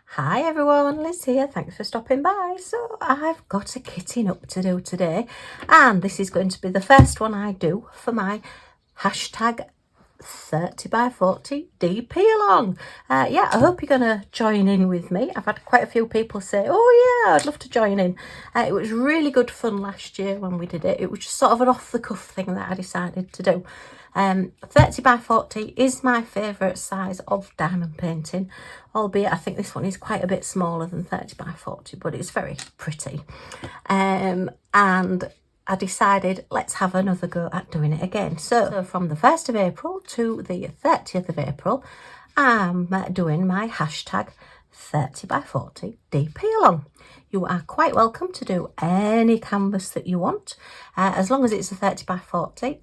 Hi everyone, Liz here. Thanks for stopping by. So I've got a kitting up to do today, and this is going to be the first one I do for my hashtag 30 by 40 DP along. Yeah, I hope you're going to join in with me. I've had quite a few people say, oh yeah, I'd love to join in. It was really good fun last year when we did it. It was just sort of an off the cuff thing that I decided to do. 30 by 40 is my favourite size of diamond painting, albeit I think this one is quite a bit smaller than 30 by 40, but it's very pretty. And I decided let's have another go at doing it again. So from the 1st of April to the 30th of April, I'm doing my hashtag 30 by 40 DP along. You are quite welcome to do any canvas that you want, as long as it's a 30 by 40,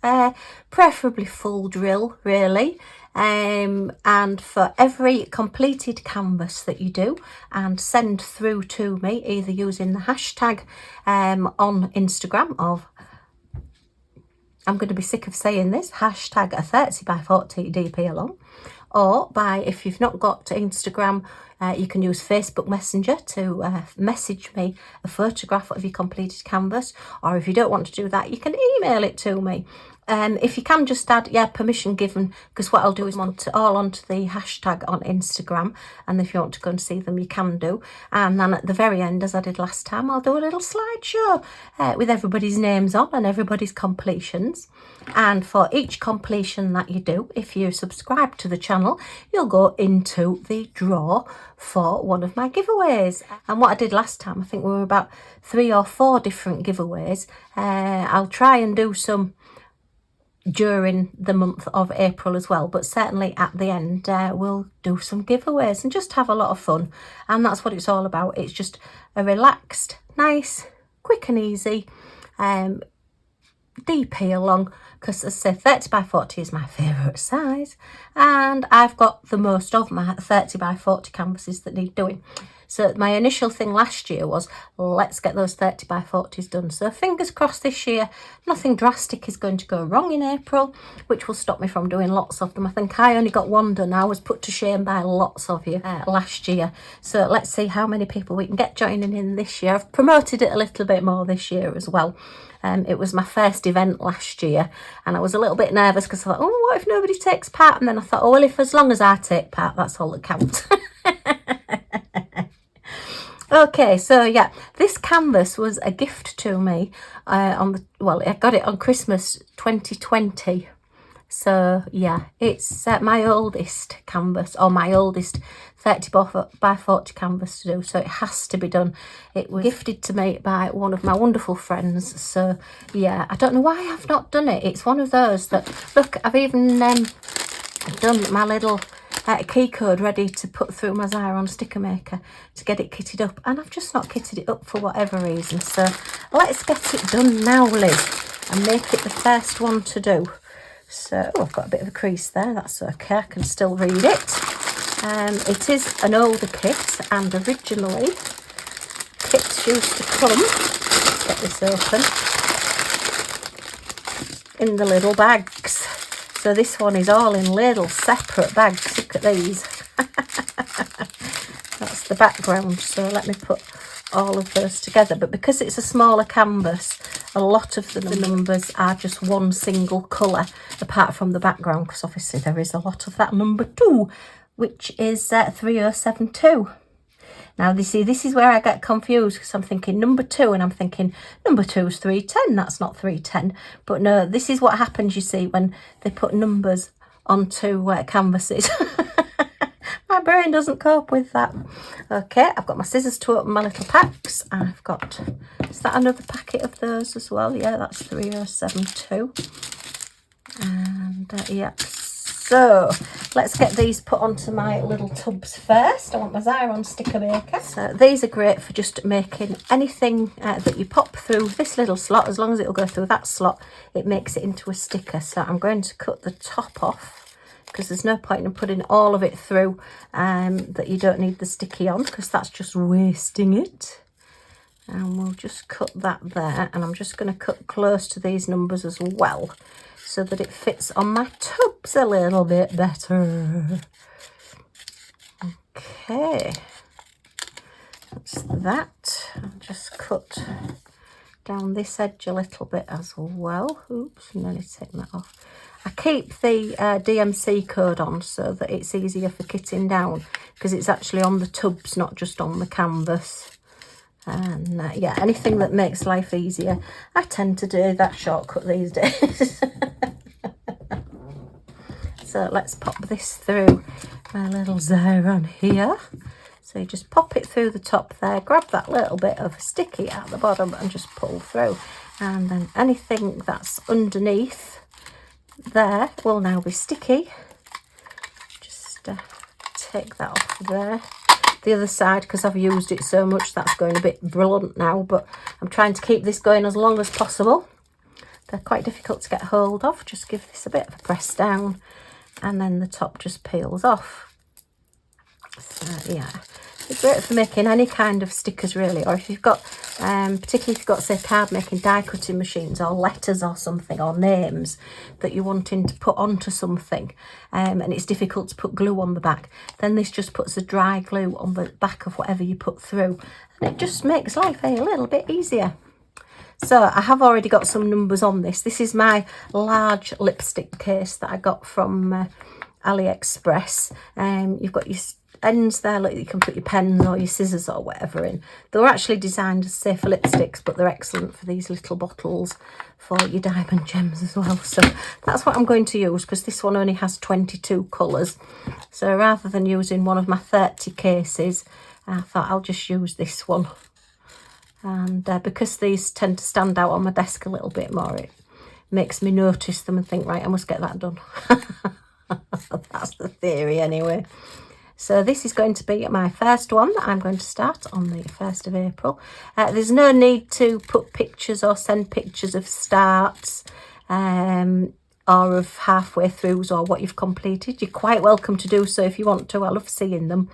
preferably full drill really. And for every completed canvas that you do and send through to me, either using the hashtag on Instagram of, I'm going to be sick of saying this, hashtag a 30 by 40 DP along, or by, if you've not got Instagram, you can use Facebook Messenger to message me a photograph of your completed canvas, or if you don't want to do that, you can email it to me. If you can just add, permission given, because what I'll do is all onto the hashtag on Instagram, and if you want to go and see them, you can do. And then at the very end, as I did last time, I'll do a little slideshow with everybody's names on and everybody's completions. And for each completion that you do, if you subscribe to the channel, you'll go into the draw for one of my giveaways. And what I did last time, I think we were about 3 or 4 different giveaways. I'll try and do some during the month of April as well, but certainly at the end we'll do some giveaways and just have a lot of fun. And that's what it's all about. It's just a relaxed, nice, quick and easy DP along, because as I say, 30 by 40 is my favourite size, and I've got the most of my 30 by 40 canvases that need doing. So my initial thing last year was, let's get those 30 by 40s done. So fingers crossed this year, nothing drastic is going to go wrong in April, which will stop me from doing lots of them. I think I only got one done. I was put to shame by lots of you last year. So let's see how many people we can get joining in this year. I've promoted it a little bit more this year as well. It was my first event last year, and I was a little bit nervous because I thought, oh, what if nobody takes part? And then I thought, oh, well, if as long as I take part, that's all that counts. Okay, so yeah, this canvas was a gift to me I got it on Christmas 2020. So yeah, it's my oldest canvas, or my oldest 30 by 40 canvas to do, so it has to be done. It was gifted to me by one of my wonderful friends, so yeah, I don't know why I've not done it. It's one of those that, look, I've even done my little key code ready to put through my Xyron sticker maker to get it kitted up, and I've just not kitted it up for whatever reason. So let's get it done now, Liz, and make it the first one to do. So I've got a bit of a crease there, that's okay, I can still read it. It is an older kit, and originally kits used to come, let's get this open, in the little bags. So this one is all in little separate bags. Look at these. That's the background. So let me put all of those together. But because it's a smaller canvas, a lot of the numbers are just one single colour, apart from the background, because obviously there is a lot of that number 2, which is 3072. Now, you see, this is where I get confused, because I'm thinking number 2, and I'm thinking number 2 is 310. That's not 310. But no, this is what happens, you see, when they put numbers onto canvases. My brain doesn't cope with that. Okay, I've got my scissors to open my little packs. I've got, is that another packet of those as well? Yeah, that's 3072. And yeah. So let's get these put onto my little tubs first. I want my Xyron sticker maker. So these are great for just making anything that you pop through this little slot. As long as it'll go through that slot, it makes it into a sticker. So I'm going to cut the top off, because there's no point in putting all of it through that you don't need the sticky on, because that's just wasting it. And we'll just cut that there, and I'm just going to cut close to these numbers as well, so that it fits on my tubs a little bit better. Okay, that. I'll just cut down this edge a little bit as well. Oops, nearly taken that off. I keep the DMC code on so that it's easier for kitting down, because it's actually on the tubs, not just on the canvas. And yeah, anything that makes life easier, I tend to do that shortcut these days. So let's pop this through my little Xeron here. So you just pop it through the top there, grab that little bit of sticky at the bottom and just pull through. And then anything that's underneath there will now be sticky. Just take that off there. The other side, because I've used it so much, that's going a bit blunt now, but I'm trying to keep this going as long as possible. They're quite difficult to get hold of. Just give this a bit of a press down, and then the top just peels off. So yeah, it's great for making any kind of stickers really, or if you've got particularly if you've got, say, card making die cutting machines, or letters or something, or names that you're wanting to put onto something, and it's difficult to put glue on the back, then this just puts a dry glue on the back of whatever you put through, and it just makes life a little bit easier. So I have already got some numbers on this. This is my large lipstick case that I got from AliExpress. You've got your ends there, like you can put your pens or your scissors or whatever in. They were actually designed as safe for lipsticks, but they're excellent for these little bottles for your diamond gems as well. So that's what I'm going to use, because this one only has 22 colours. So rather than using one of my 30 cases, I thought I'll just use this one. And because these tend to stand out on my desk a little bit more, it makes me notice them and think, right, I must get that done. That's the theory anyway. So this is going to be my first one that I'm going to start on the 1st of April. There's no need to put pictures or send pictures of starts or of halfway throughs or what you've completed. You're quite welcome to do so if you want to. I love seeing them.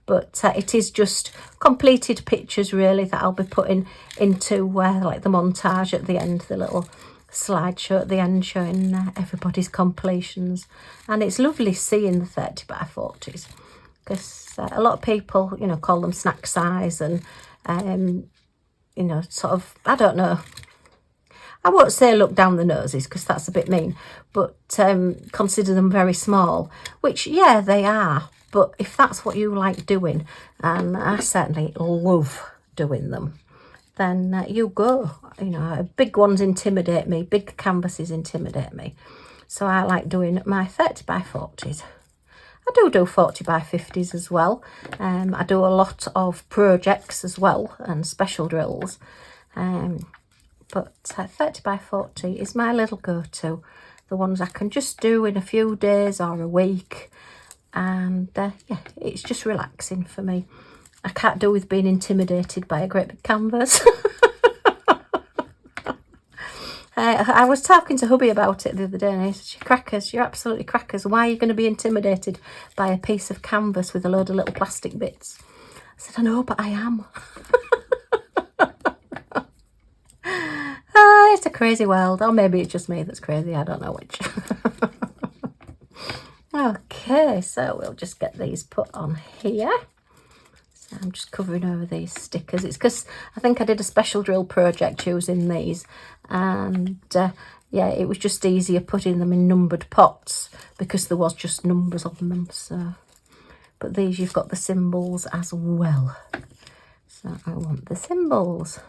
But it is just completed pictures really that I'll be putting into like the montage at the end, the little slideshow at the end showing everybody's completions. And it's lovely seeing the 30 by 40s, because a lot of people, you know, call them snack size and, you know, sort of, I don't know. I won't say look down the noses, because that's a bit mean, but consider them very small, which, yeah, they are. But if that's what you like doing, and I certainly love doing them, then you go. You know, big ones intimidate me, big canvases intimidate me. So I like doing my 30 by 40s. I do 40 by 50s as well. I do a lot of projects as well and special drills. But 30 by 40 is my little go-to. The ones I can just do in a few days or a week. And yeah, it's just relaxing for me. I can't do with being intimidated by a great big canvas. I was talking to hubby about it the other day, and he said, "Crackers, you're absolutely crackers. Why are you going to be intimidated by a piece of canvas with a load of little plastic bits?" I said, "I know, but I am." It's a crazy world, or maybe it's just me that's crazy. I don't know which. Okay, so we'll just get these put on here. So I'm just covering over these stickers. It's because I think I did a special drill project using these, and yeah, it was just easier putting them in numbered pots because there was just numbers on them. So, but these you've got the symbols as well. So I want the symbols,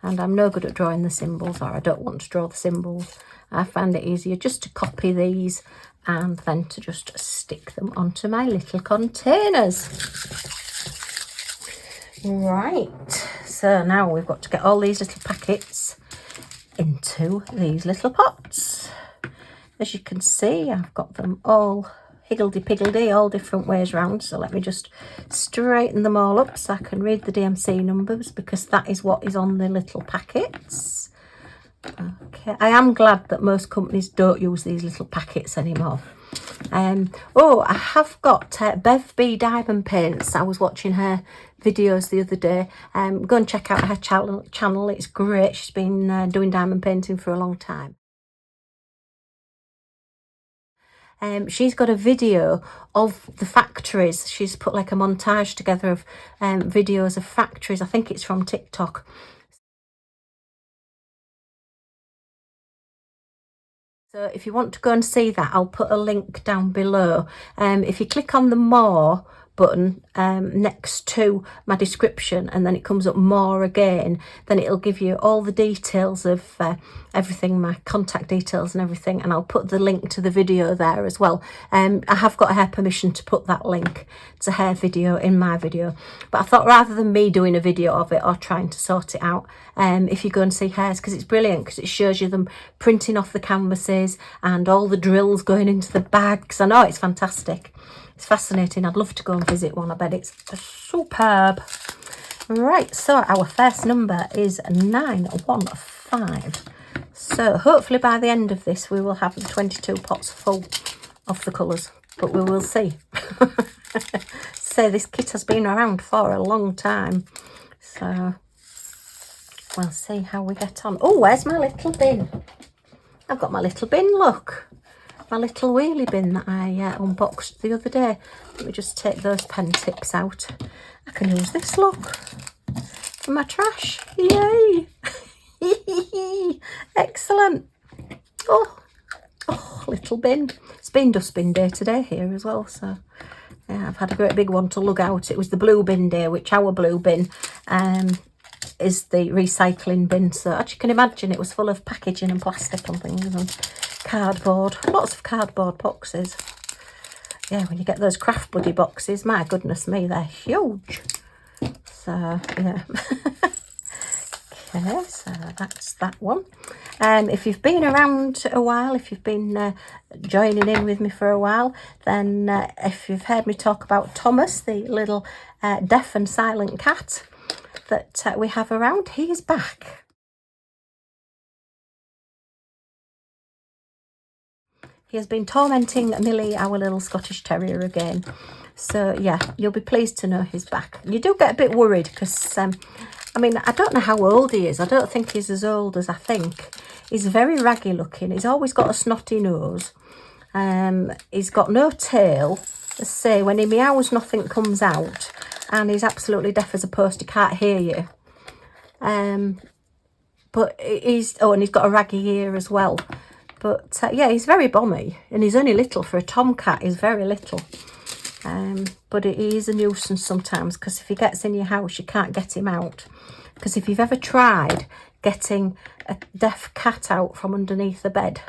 and I'm no good at drawing the symbols, or I don't want to draw the symbols. I find it easier just to copy these and then to just stick them onto my little containers. Right, so now we've got to get all these little packets into these little pots. As you can see, I've got them all higgledy-piggledy, all different ways round. So let me just straighten them all up so I can read the DMC numbers, because that is what is on the little packets. Okay, I am glad that most companies don't use these little packets anymore. Oh, I have got Bev B Diamond Paints. I was watching her videos the other day. Go and check out her channel. It's great. She's been doing diamond painting for a long time. she's got a video of the factories. She's put like a montage together of videos of factories. I think it's from TikTok. So if you want to go and see that, I'll put a link down below. If you click on the more button next to my description, and then it comes up more again, then it'll give you all the details of everything, my contact details and everything, and I'll put the link to the video there as well. I have got her permission to put that link to her video in my video, but I thought rather than me doing a video of it or trying to sort it out, if you go and see hers, because it's brilliant, because it shows you them printing off the canvases and all the drills going into the bags. I know, it's fantastic. It's fascinating. I'd love to go and visit one. I bet it's superb. Right, so our first number is 915. So hopefully by the end of this we will have the 22 pots full of the colours, but we will see. So this kit has been around for a long time, so we'll see how we get on. Oh, where's my little bin? I've got my little bin, look. My little wheelie bin that I unboxed the other day. Let me just take those pen tips out. I can use this, look, for my trash. Yay! Excellent. Oh, little bin. It's been dustbin day today here as well, so yeah, I've had a great big one to lug out. It was the blue bin day, which our blue bin is the recycling bin. So as you can imagine, it was full of packaging and plastic and things and cardboard, lots of cardboard boxes. Yeah, when you get those Craft Buddy boxes, my goodness me, they're huge. So yeah. Okay, so that's that one. If you've been around a while, if you've been joining in with me for a while, then if you've heard me talk about Thomas, the little deaf and silent cat that we have around, he is back. He has been tormenting Millie, our little Scottish Terrier, again. So yeah, you'll be pleased to know he's back. You do get a bit worried because, I mean, I don't know how old he is. I don't think he's as old as I think. He's very raggy looking. He's always got a snotty nose. He's got no tail. Let's say when he meows, nothing comes out. And he's absolutely deaf as a post. He can't hear you. But he's, oh, and he's got a raggy ear as well. But yeah, he's very bomby, and he's only little for a tomcat. He's very little, but he is a nuisance sometimes, because if he gets in your house, you can't get him out. Because if you've ever tried getting a deaf cat out from underneath the bed,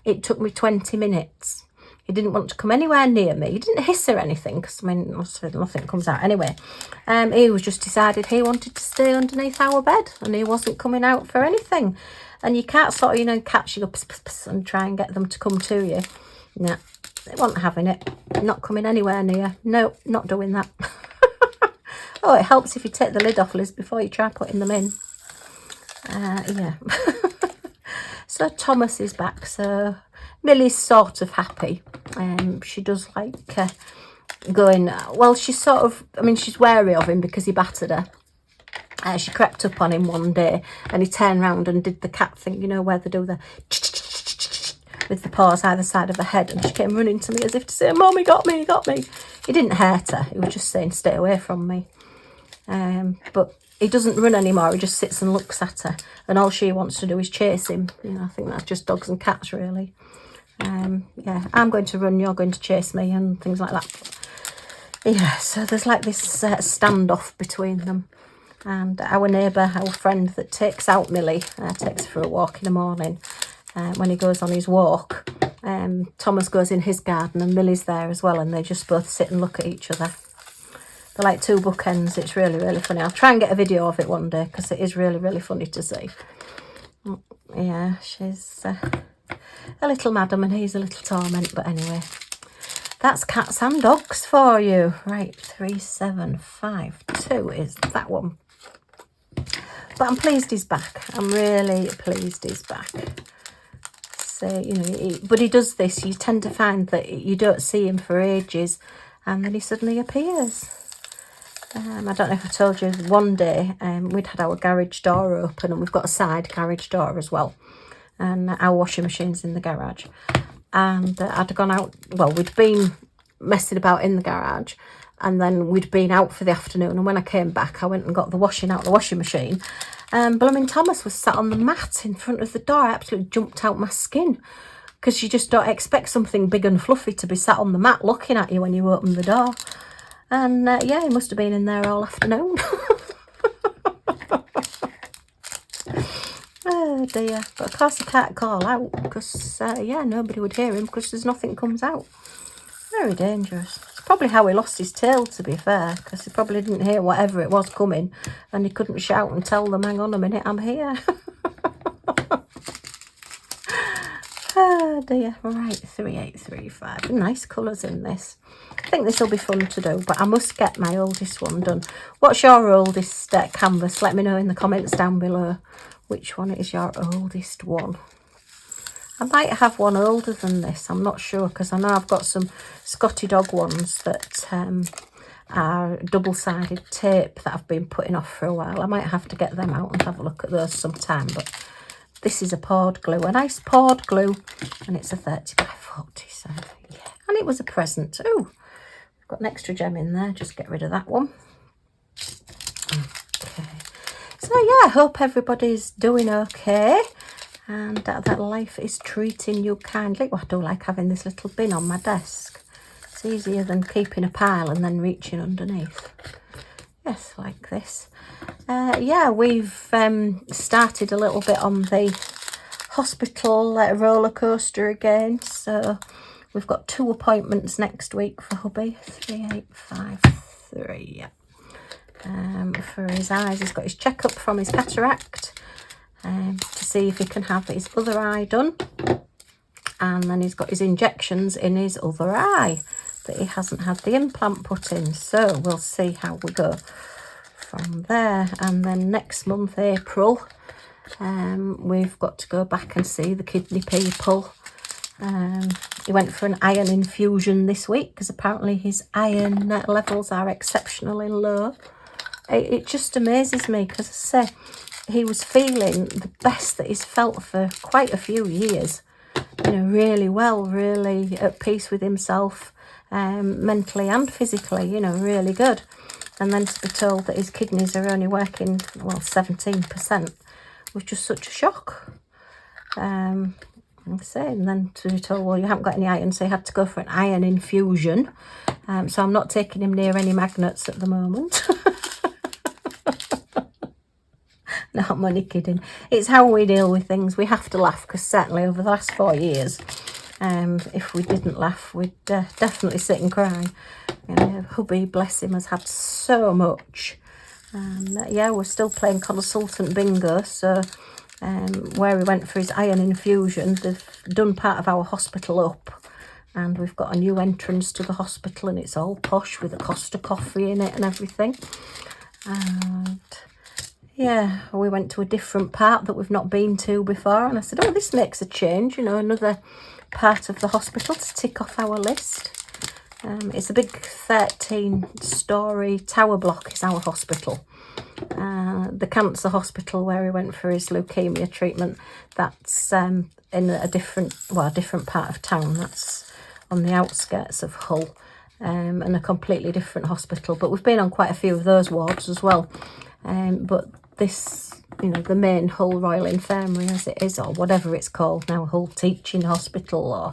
it took me 20 minutes. He didn't want to come anywhere near me. He didn't hiss or anything, because I mean, nothing comes out anyway. He was just decided he wanted to stay underneath our bed, and he wasn't coming out for anything. And you can't sort of, you know, catch you up and try and get them to come to you. No, they weren't having it. Not coming anywhere near. No, not doing that. Oh, it helps if you take the lid off, Liz, before you try putting them in. Yeah. So Thomas is back. So Millie's sort of happy. She does like going, well, she's sort of, I mean, she's wary of him because he battered her. She crept up on him one day and he turned round and did the cat thing, you know, where they do the with the paws either side of the head, and she came running to me as if to say, Mum, he got me, he got me. He didn't hurt her, he was just saying, stay away from me. But he doesn't run anymore, he just sits and looks at her, and all she wants to do is chase him. You know, I think that's just dogs and cats, really. Yeah, I'm going to run, you're going to chase me, and things like that. Yeah, so there's like this standoff between them. And our neighbour, our friend that takes out Millie, takes her for a walk in the morning. When he goes on his walk, Thomas goes in his garden and Millie's there as well, and they just both sit and look at each other. They're like two bookends. It's really, really funny. I'll try and get a video of it one day, because it is really, really funny to see. Yeah, she's a little madam and he's a little torment, but anyway. That's cats and dogs for you. Right, 3752 is that one. But I'm pleased he's back. I'm really pleased he's back. So, you know, but he does this. You tend to find that you don't see him for ages, and then he suddenly appears. I don't know if I told you, one day we'd had our garage door open, and we've got a side garage door as well. And our washing machine's in the garage. and I'd gone out, well, we'd been messing about in the garage, and then we'd been out for the afternoon, and when I came back I went and got the washing out of the washing machine, and blooming Thomas was sat on the mat in front of the door. I absolutely jumped out my skin, because you just don't expect something big and fluffy to be sat on the mat looking at you when you open the door. And yeah, he must have been in there all afternoon. Oh dear. But of course I can't call out, because yeah, nobody would hear him, because there's nothing comes out. Very dangerous. It's probably how he lost his tail, to be fair, because he probably didn't hear whatever it was coming, and he couldn't shout and tell them, hang on a minute, I'm here. Oh dear. Right, 3835. Nice colours in this. I think this will be fun to do, but I must get my oldest one done. What's your oldest canvas? Let me know in the comments down below which one is your oldest one. I might have one older than this, I'm not sure, because I know I've got some Scotty dog ones that are double-sided tape that I've been putting off for a while. I might have to get them out and have a look at those sometime, but this is a poured glue, a nice poured glue, and it's a 30 by 40, so yeah. And it was a present. Oh, I've got an extra gem in there, just get rid of that one. Okay, so yeah, I hope everybody's doing okay, and that life is treating you kindly. Well, I do like having this little bin on my desk. It's easier than keeping a pile and then reaching underneath. Yes, like this. Yeah, we've started a little bit on the hospital roller coaster again, so we've got 2 appointments next week for hubby. 3853, yeah. For his eyes, he's got his checkup from his cataract, to see if he can have his other eye done, and then he's got his injections in his other eye that he hasn't had the implant put in, so we'll see how we go from there. And then next month, April, we've got to go back and see the kidney people. He went for an iron infusion this week, because apparently his iron levels are exceptionally low. It just amazes me, because I say he was feeling the best that he's felt for quite a few years, you know, really well, really at peace with himself, mentally and physically, you know, really good. And then to be told that his kidneys are only working, well, 17%, was just such a shock. And then to be told, well, you haven't got any iron, so he had to go for an iron infusion. So I'm not taking him near any magnets at the moment. No, I'm only kidding. It's how we deal with things. We have to laugh, because certainly over the last 4 years, if we didn't laugh, we'd definitely sit and cry. You know, hubby, bless him, has had so much. Yeah, we're still playing consultant bingo, so where he went for his iron infusion, they've done part of our hospital up, and we've got a new entrance to the hospital, and it's all posh with a Costa coffee in it and everything. And yeah, we went to a different part that we've not been to before, and I said, oh, this makes a change, you know, another part of the hospital to tick off our list. It's a big 13-storey tower block is our hospital. The cancer hospital where he went for his leukemia treatment, that's in a different part of town. That's on the outskirts of Hull, and a completely different hospital. But we've been on quite a few of those wards as well. But this, you know, the main Hull Royal Infirmary, as it is, or whatever it's called now, Hull Teaching Hospital or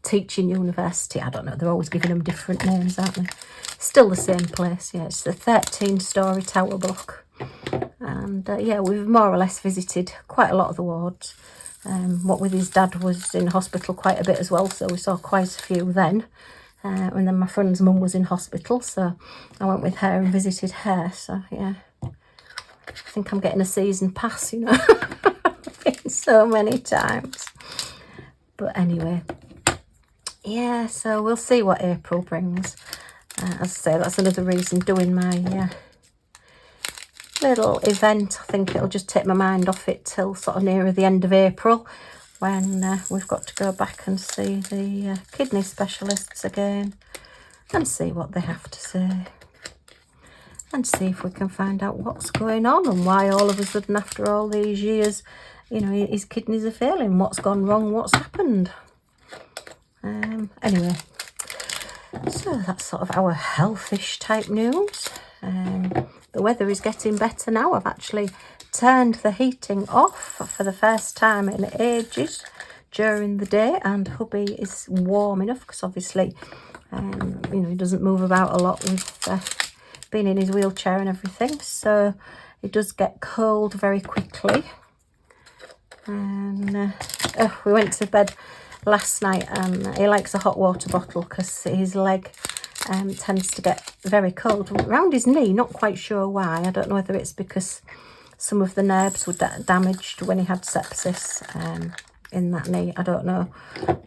Teaching University, I don't know, they're always giving them different names, aren't they? Still the same place. Yeah, it's the 13-storey tower block. And yeah, we've more or less visited quite a lot of the wards. What with his dad was in hospital quite a bit as well, so we saw quite a few then. And then my friend's mum was in hospital, so I went with her and visited her. So yeah, I think I'm getting a season pass, you know. So many times. But anyway, yeah, so we'll see what April brings. As I say, that's another reason doing my little event. I think it'll just take my mind off it till sort of nearer the end of April, when we've got to go back and see the kidney specialists again and see what they have to say, and see if we can find out what's going on and why all of a sudden after all these years, you know, his kidneys are failing. What's gone wrong? What's happened? Anyway, so that's sort of our healthish type news. The weather is getting better now. I've actually turned the heating off for the first time in ages during the day, and hubby is warm enough because obviously you know, he doesn't move about a lot with being in his wheelchair and everything, so it does get cold very quickly. And we went to bed last night, and he likes a hot water bottle because his leg tends to get very cold around his knee. Not quite sure why. I don't know whether it's because some of the nerves were damaged when he had sepsis in that knee. I don't know,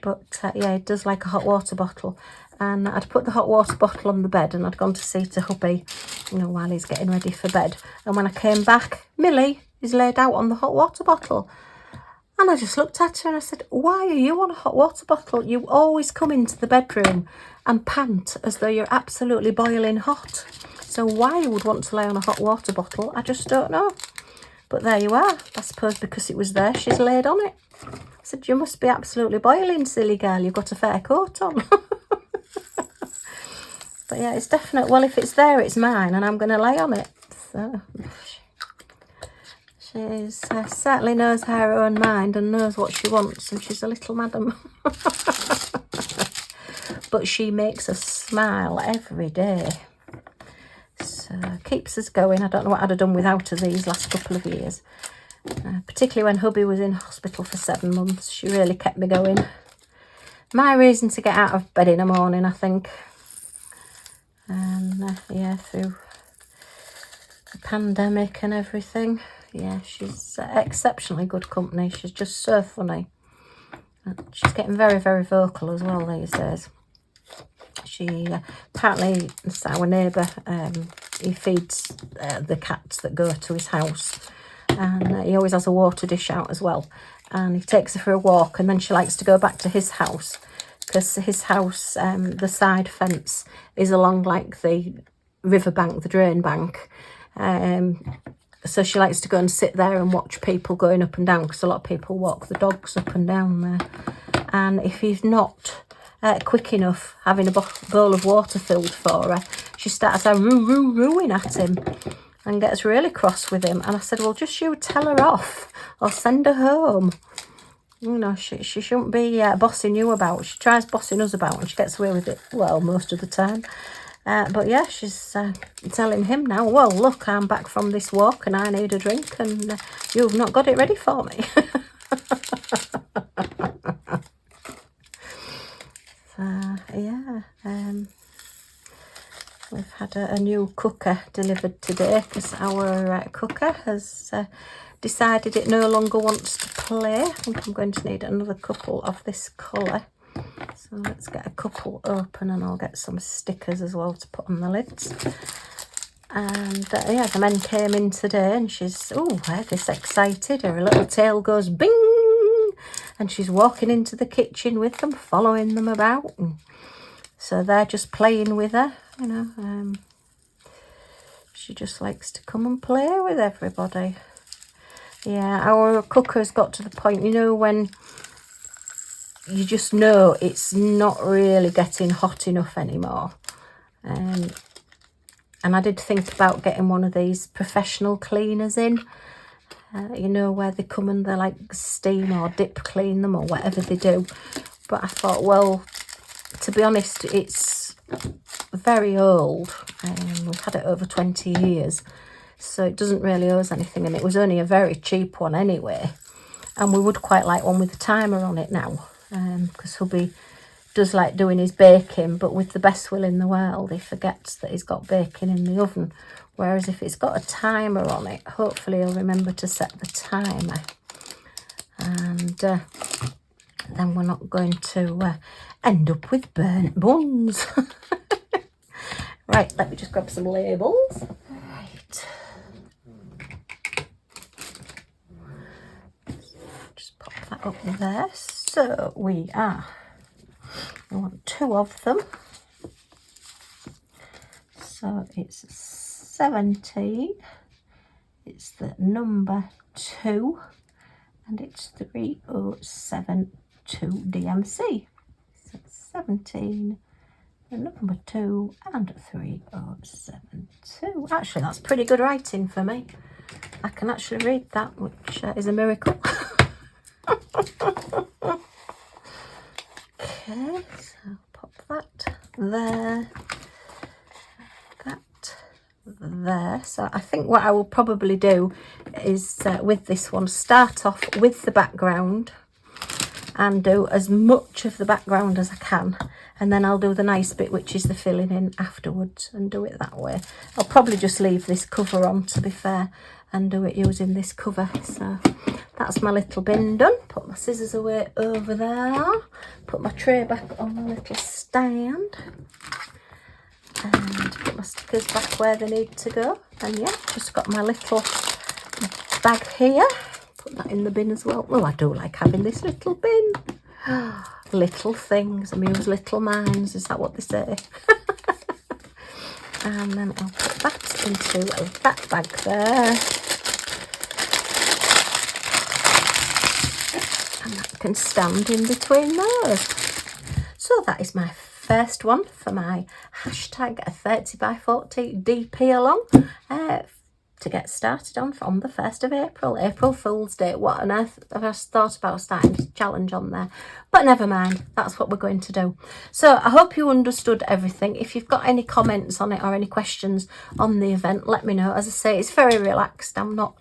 but yeah, he does like a hot water bottle. And I'd put the hot water bottle on the bed, and I'd gone to see to hubby, you know, while he's getting ready for bed. And when I came back, Millie is laid out on the hot water bottle. And I just looked at her and I said, why are you on a hot water bottle? You always come into the bedroom and pant as though you're absolutely boiling hot. So why you would want to lay on a hot water bottle, I just don't know. But there you are. I suppose because it was there, she's laid on it. I said, you must be absolutely boiling, silly girl. You've got a fair coat on. But yeah, it's definite. Well, if it's there, it's mine, and I'm going to lay on it. So she certainly knows her own mind and knows what she wants, and she's a little madam. But she makes us smile every day. So keeps us going. I don't know what I'd have done without her these last couple of years. Particularly when hubby was in hospital for 7 months. She really kept me going. My reason to get out of bed in the morning, I think. And yeah, through the pandemic and everything. Yeah, she's exceptionally good company. She's just so funny. She's getting very, very vocal as well these days. She apparently, it's our neighbour, he feeds the cats that go to his house, and he always has a water dish out as well, and he takes her for a walk, and then she likes to go back to his house because his house, the side fence is along like the riverbank, the drain bank, so she likes to go and sit there and watch people going up and down, because a lot of people walk the dogs up and down there. And if he's not quick enough having a bowl of water filled for her, she starts rooing at him and gets really cross with him. And I said, well, just you tell her off or send her home. You know, she shouldn't be bossing you about. She tries bossing us about and she gets away with it, well, most of the time. But yeah, she's telling him now, well, look, I'm back from this walk and I need a drink, and you've not got it ready for me. Yeah, we've had a new cooker delivered today because our cooker has decided it no longer wants to play. I think I'm going to need another couple of this colour. So let's get a couple open, and I'll get some stickers as well to put on the lids. And yeah, the men came in today, and she's, oh, this excited. Her little tail goes bing, and she's walking into the kitchen with them, following them about. And so they're just playing with her, you know. She just likes to come and play with everybody. Yeah, our cooker's got to the point, you know, when you just know it's not really getting hot enough anymore. And I did think about getting one of these professional cleaners in, you know, where they come and they like steam or dip clean them or whatever they do. But I thought, well, to be honest, it's very old. We've had it over 20 years, so it doesn't really owe us anything, and it was only a very cheap one anyway. And we would quite like one with a timer on it now, because hubby does like doing his baking, but with the best will in the world, he forgets that he's got baking in the oven. Whereas if it's got a timer on it, hopefully he'll remember to set the timer. And then we're not going to end up with burnt buns. Right, let me just grab some labels. Right. Just pop that up there. So we want 2 of them. So it's 17. It's the number 2. And it's 3072 DMC. So 17, number 2 and 3072. Actually, that's pretty good writing for me. I can actually read that, which is a miracle. Okay, so pop that there, that there. So I think what I will probably do is with this one, start off with the background and do as much of the background as I can, and then I'll do the nice bit, which is the filling in afterwards, and do it that way. I'll probably just leave this cover on, to be fair, and do it using this cover. So that's my little bin done. Put my scissors away over there, put my tray back on the little stand, and put my stickers back where they need to go. And yeah, just got my little bag here. Put that in the bin as well. Oh, I do like having this little bin. Little things amuse little minds, is that what they say? And then I'll put that into that bag there. And that can stand in between those. So that is my first one for my hashtag 30x40 DP along. To get started on from the 1st of April. April Fool's Day. What on earth have I thought about starting a challenge on there? But never mind, that's what we're going to do. So I hope you understood everything. If you've got any comments on it or any questions on the event, let me know. As I say, it's very relaxed. I'm not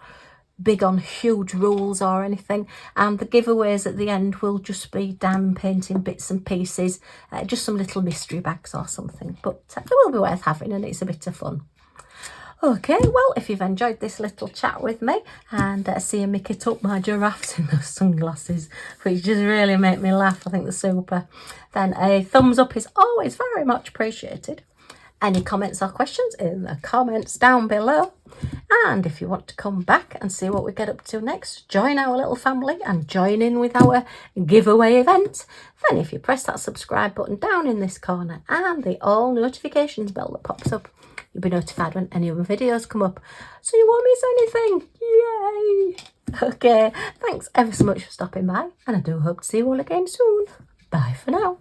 big on huge rules or anything, and the giveaways at the end will just be diamond painting bits and pieces, just some little mystery bags or something, but it will be worth having, and it's a bit of fun. Okay, well, if you've enjoyed this little chat with me and seeing me kit up my giraffes in those sunglasses, which just really make me laugh, I think they're super, then a thumbs up is always very much appreciated. Any comments or questions in the comments down below. And if you want to come back and see what we get up to next, join our little family and join in with our giveaway event, then if you press that subscribe button down in this corner and the all notifications bell that pops up, you'll be notified when any other videos come up, so you won't miss anything. Yay! Okay, thanks ever so much for stopping by, and I do hope to see you all again soon. Bye for now.